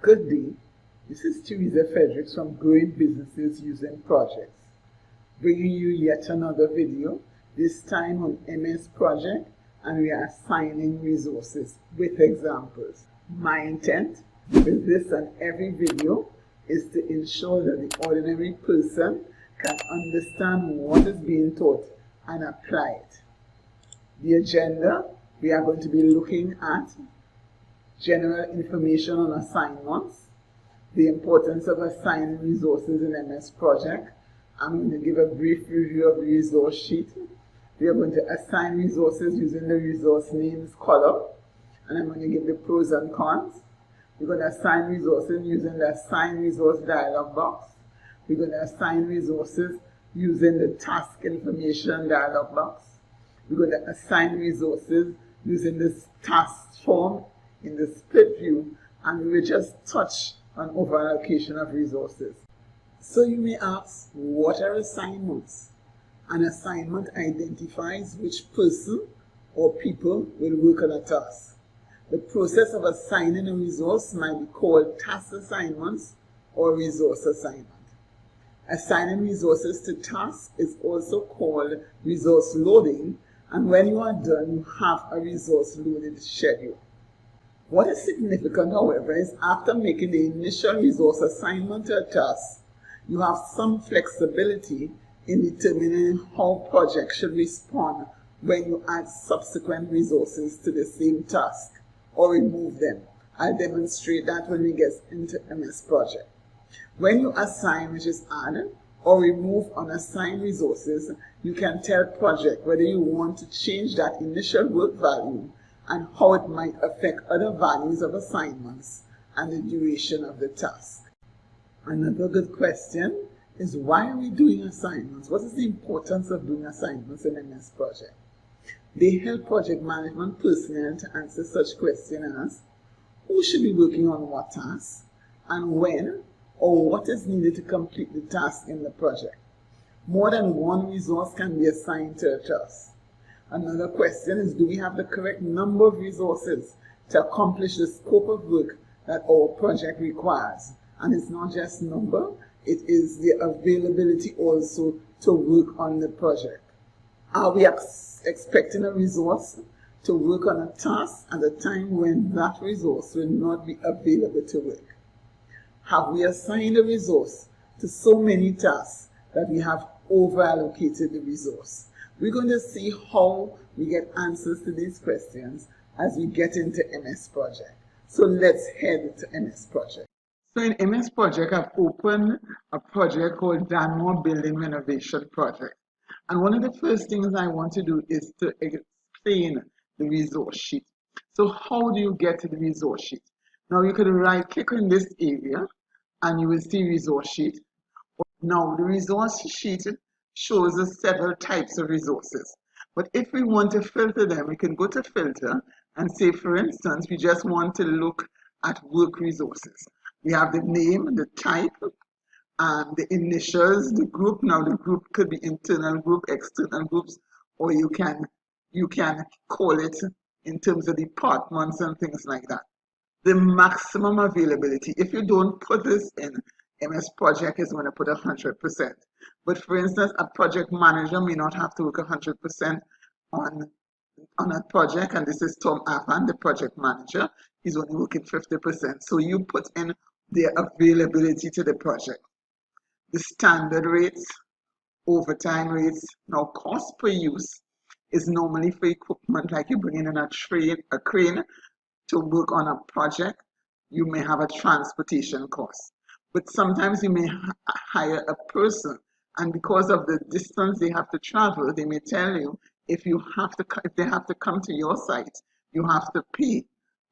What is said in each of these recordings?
Good day, this is Teresa Fredericks from Growing Businesses Using Projects, bringing you yet another video, this time on MS Project, and we are assigning resources with examples. My intent with this and every video is to ensure that the ordinary person can understand what is being taught and apply it. The agenda, we are going to be looking at general information on assignments, the importance of assigning resources in MS Project. I'm going to give a brief review of the resource sheet. We are going to assign resources using the resource names column, and I'm going to give the pros and cons. We're going to assign resources using the Assign Resource dialog box. We're going to assign resources using the Task Information dialog box. We're going to assign resources using this task form in the split view, and we will just touch on overallocation of resources. So you may ask, what are assignments? An assignment identifies which person or people will work on a task. The process of assigning a resource might be called task assignments or resource assignment. Assigning resources to tasks is also called resource loading, and when you are done, you have a resource loaded schedule. What is significant, however, is after making the initial resource assignment to a task, you have some flexibility in determining how projects should respond when you add subsequent resources to the same task or remove them. I'll demonstrate that when we get into MS Project. When you assign, which is add, or remove unassigned resources, you can tell project whether you want to change that initial work value and how it might affect other values of assignments and the duration of the task. Another good question is, why are we doing assignments? What is the importance of doing assignments in MS Project? They help project management personnel to answer such questions as, who should be working on what task, and when, or what is needed to complete the task in the project. More than one resource can be assigned to a task. Another question is, do we have the correct number of resources to accomplish the scope of work that our project requires? And it's not just number, it is the availability also to work on the project. Are we expecting a resource to work on a task at a time when that resource will not be available to work? Have we assigned a resource to so many tasks that we have overallocated the resource? We're going to see how we get answers to these questions as we get into MS Project. So let's head to MS Project. So in MS Project, I've opened a project called Danmore Building Renovation Project. And one of the first things I want to do is to explain the resource sheet. So how do you get to the resource sheet? Now you can right click on this area and you will see resource sheet. Now the resource sheet shows us several types of resources. But if we want to filter them, we can go to filter and say, for instance, we just want to look at work resources. We have the name, the type, and the initials, the group. Now the group could be internal group, external groups, or you can call it in terms of departments and things like that. The maximum availability, if you don't put this in, MS Project is going to put 100%. But for instance, a project manager may not have to work 100% on a project, and this is Tom Avan, the project manager. He's only working 50%. So you put in the availability to the project. The standard rates, overtime rates. Now cost per use is normally for equipment, like you bring in a crane to work on a project. You may have a transportation cost. But sometimes you may hire a person, and because of the distance they have to travel, they may tell you if they have to come to your site, you have to pay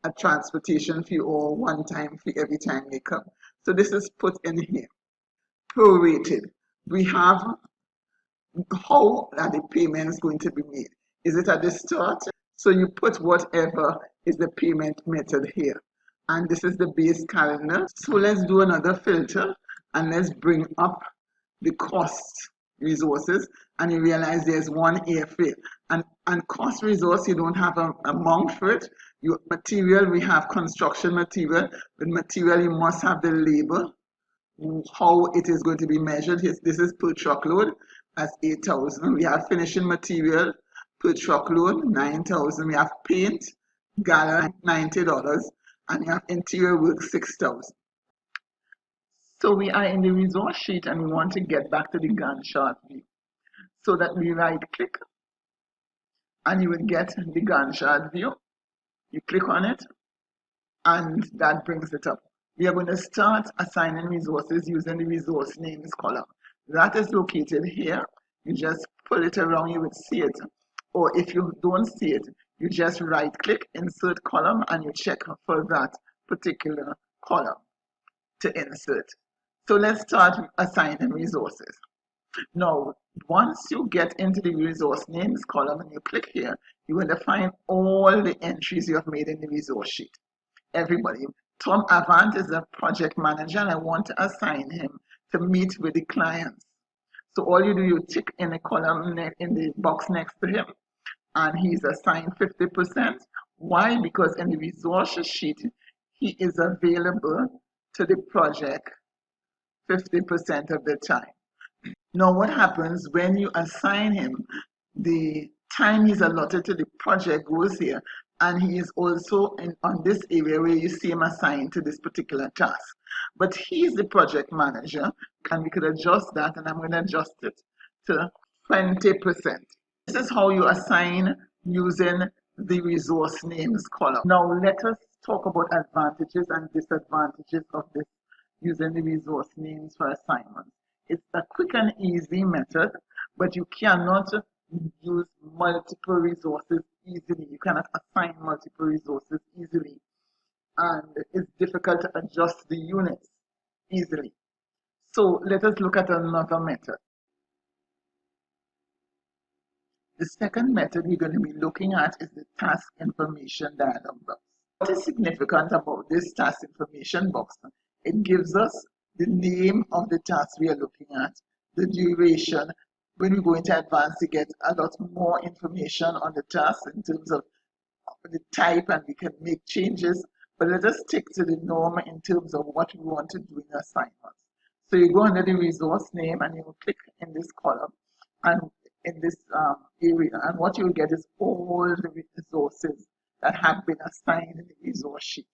a transportation fee or one-time fee every time they come. So this is put in here. Prorated. We have how are the payments going to be made. Is it at the start? So you put whatever is the payment method here. And this is the base calendar. So let's do another filter and let's bring up the cost resources, and you realize there's one airfare. And cost resource, you don't have an amount for it. You material, we have construction material. With material, you must have the labor, how it is going to be measured. This is per truckload, that's 8,000. We have finishing material per truckload, 9,000. We have paint, gallon, $90, and you have interior work, 6,000. So we are in the resource sheet and we want to get back to the Gantt chart view. So that we right click and you will get the Gantt chart view. You click on it and that brings it up. We are going to start assigning resources using the resource names column. That is located here. You just pull it around, you will see it. Or if you don't see it, you just right click, insert column, and you check for that particular column to insert. So let's start assigning resources. Now, once you get into the resource names column and you click here, you're going to find all the entries you have made in the resource sheet. Everybody. Tom Avant is a project manager and I want to assign him to meet with the clients. So all you do, you tick in the column in the box next to him and he's assigned 50%. Why? Because in the resource sheet, he is available to the project 50% of the time. Now, what happens when you assign him, the time he's allotted to the project goes here, and he is also on this area where you see him assigned to this particular task. But he's the project manager, and we could adjust that, and I'm going to adjust it to 20%. This is how you assign using the resource names column. Now, let us talk about advantages and disadvantages of this using the resource names for assignments. It's a quick and easy method, but you cannot use multiple resources easily. You cannot assign multiple resources easily. And it's difficult to adjust the units easily. So let us look at another method. The second method we're going to be looking at is the task information dialog box. What is significant about this task information box? It gives us the name of the task we are looking at, the duration. When we go into advanced, we get a lot more information on the task in terms of the type, and we can make changes. But let us stick to the norm in terms of what we want to do in assignments. So you go under the resource name and you click in this column and in this area, and what you'll get is all the resources that have been assigned in the resource sheet.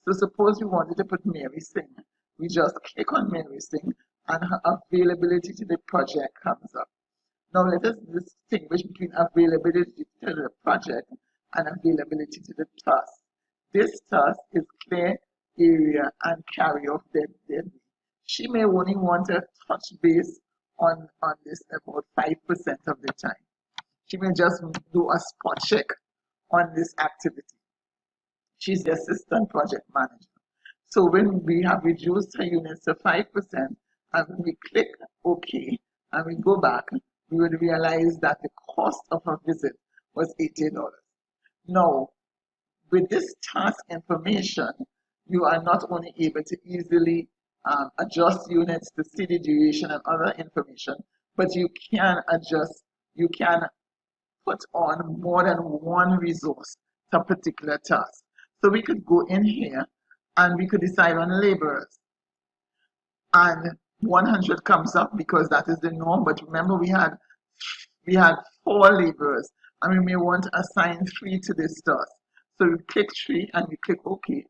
So suppose we wanted to put Mary Singh. We just click on Mary Singh and her availability to the project comes up. Now let us distinguish between availability to the project and availability to the task. This task is clear area and carry off dead. She may only want to touch base on this about 5% of the time. She may just do a spot check on this activity. She's the assistant project manager. So when we have reduced her units to 5% and when we click OK and we go back, we would realize that the cost of her visit was $80. Now, with this task information, you are not only able to easily adjust units to see the duration and other information, but you can adjust, you can put on more than one resource to a particular task. So we could go in here and we could decide on laborers. And 100 comes up because that is the norm. But remember, we had 4 laborers and we may want to assign 3 to this task. So we click 3 and we click OK.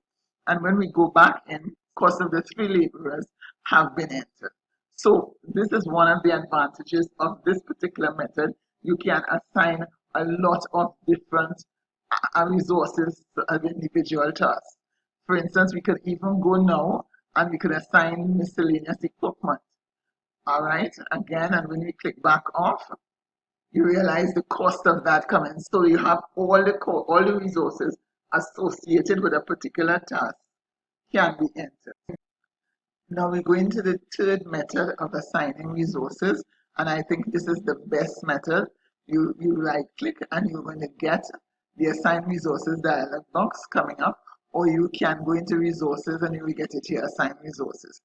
And when we go back in, cost of the 3 laborers have been entered. So this is one of the advantages of this particular method. You can assign a lot of different resources to an individual task. For instance, we could even go now and we could assign miscellaneous equipment. All right, again, and when we click back off, you realize the cost of that coming. So you have all the resources associated with a particular task can be entered. Now we go into the third method of assigning resources, and I think this is the best method. You right click and you're going to get the assign resources dialog box coming up, or you can go into resources and you will get it here, assign resources.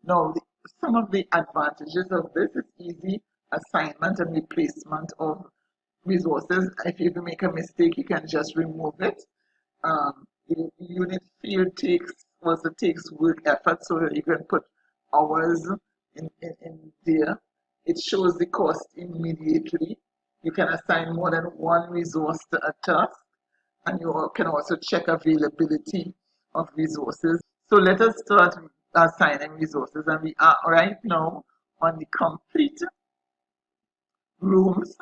Now some of the advantages of this is easy assignment and replacement of resources. If you make a mistake, you can just remove it. The unit field takes work effort, so you can put hours in there. It shows the cost immediately. You can assign more than one resource to a task, and you can also check availability of resources. So let us start assigning resources, and we are right now on the complete rooms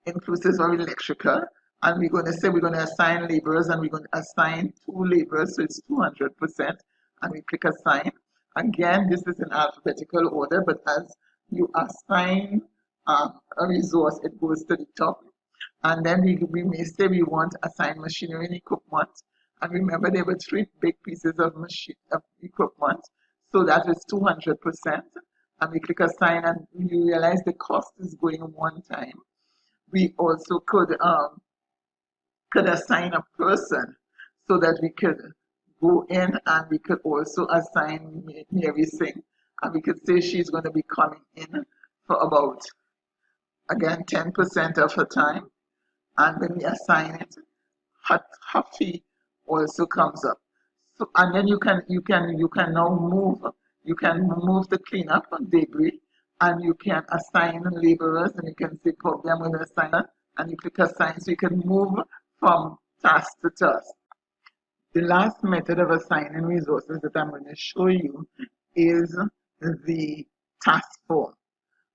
inclusive of electrical, and we're going to say we're going to assign laborers, and we're going to assign 2 laborers, so it's 200%, and we click assign. Again, this is in alphabetical order, but as you assign a resource, it goes to the top. And then we may say we want to assign machinery and equipment. And remember, there were 3 big pieces of equipment, so that is 200%. And we click assign, and you realize the cost is going one time. We also could assign a person, so that we could go in and we could also assign Mary Singh, and we could say she's going to be coming in for about, again, 10% of her time. And when we assign it, her fee also comes up. So, and then you can now move the cleanup and debris, and you can assign laborers, and you can say I'm going to assign, and you click assign, so you can move from task to task. The last method of assigning resources that I'm going to show you is the task form.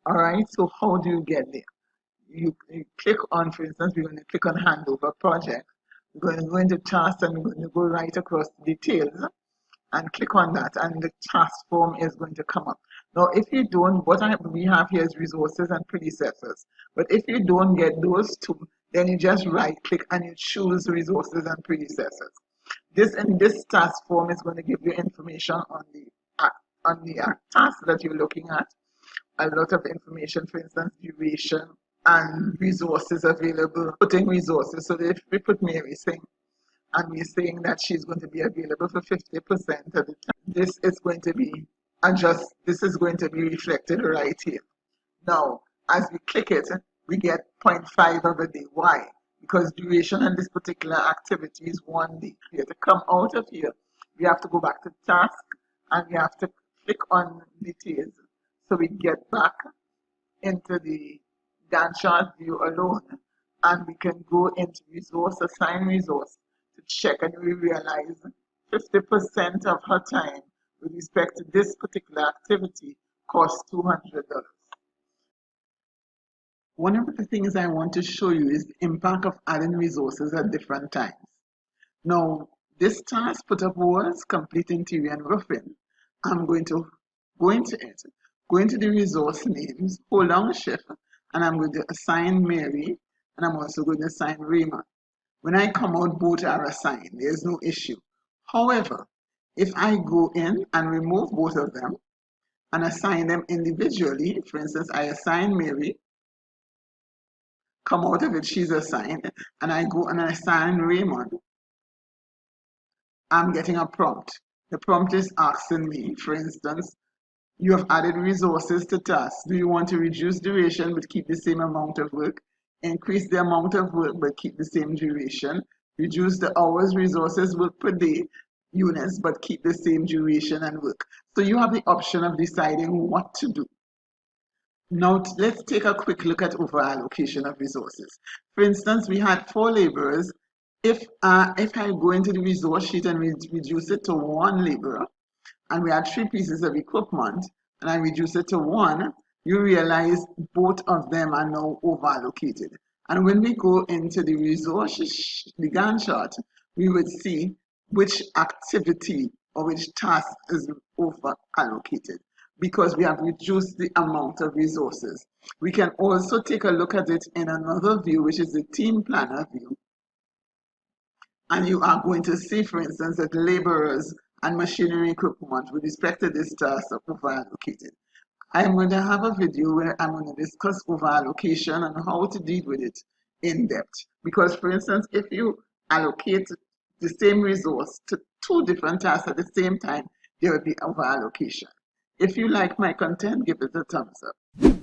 All right, so how do you get there? You click on, for instance, we're going to click on handover project. We're going to go into tasks, and we're going to go right across the details and click on that, and the task form is going to come up. Now, if you don't, we have here is resources and predecessors. But if you don't get those two, then you just right click and you choose resources and predecessors. This task form is going to give you information on the task that you're looking at. A lot of information, for instance, duration and resources available, putting resources. So if we put Mary Singh, and we're saying that she's going to be available for 50% of the time, this is going to be reflected right here. Now, as we click it, we get 0.5 of a day. Why? Because duration on this particular activity is 1 day. We have to come out of here. We have to go back to task, and we have to click on details. So we get back into the Gantt chart view alone, and we can go into resource, assign resource, to check, and we realize 50% of her time with respect to this particular activity costs $200. One of the things I want to show you is the impact of adding resources at different times. Now, this task put up was complete interior and roofing. I'm going to go into it, go into the resource names, hold down shift, and I'm going to assign Mary, and I'm also going to assign Raymond. When I come out, both are assigned. There's no issue. However, if I go in and remove both of them and assign them individually, for instance, I assign Mary, come out of it, she's assigned, and I go and assign Raymond, I'm getting a prompt. The prompt is asking me, for instance, you have added resources to tasks. Do you want to reduce duration but keep the same amount of work? Increase the amount of work but keep the same duration? Reduce the hours resources work per day units but keep the same duration and work. So you have the option of deciding what to do. Now let's take a quick look at overallocation of resources. For instance, we had 4 laborers. If I go into the resource sheet and reduce it to 1 laborer, and we had 3 pieces of equipment, and I reduce it to 1, you realize both of them are now overallocated. And when we go into the resource, the Gantt chart, we would see which activity or which task is overallocated, because we have reduced the amount of resources. We can also take a look at it in another view, which is the team planner view. And you are going to see, for instance, that laborers and machinery equipment with respect to this task are overallocated. I am going to have a video where I'm going to discuss overallocation and how to deal with it in depth. Because, for instance, if you allocate the same resource to 2 different tasks at the same time, there will be overallocation. If you like my content, give it a thumbs up.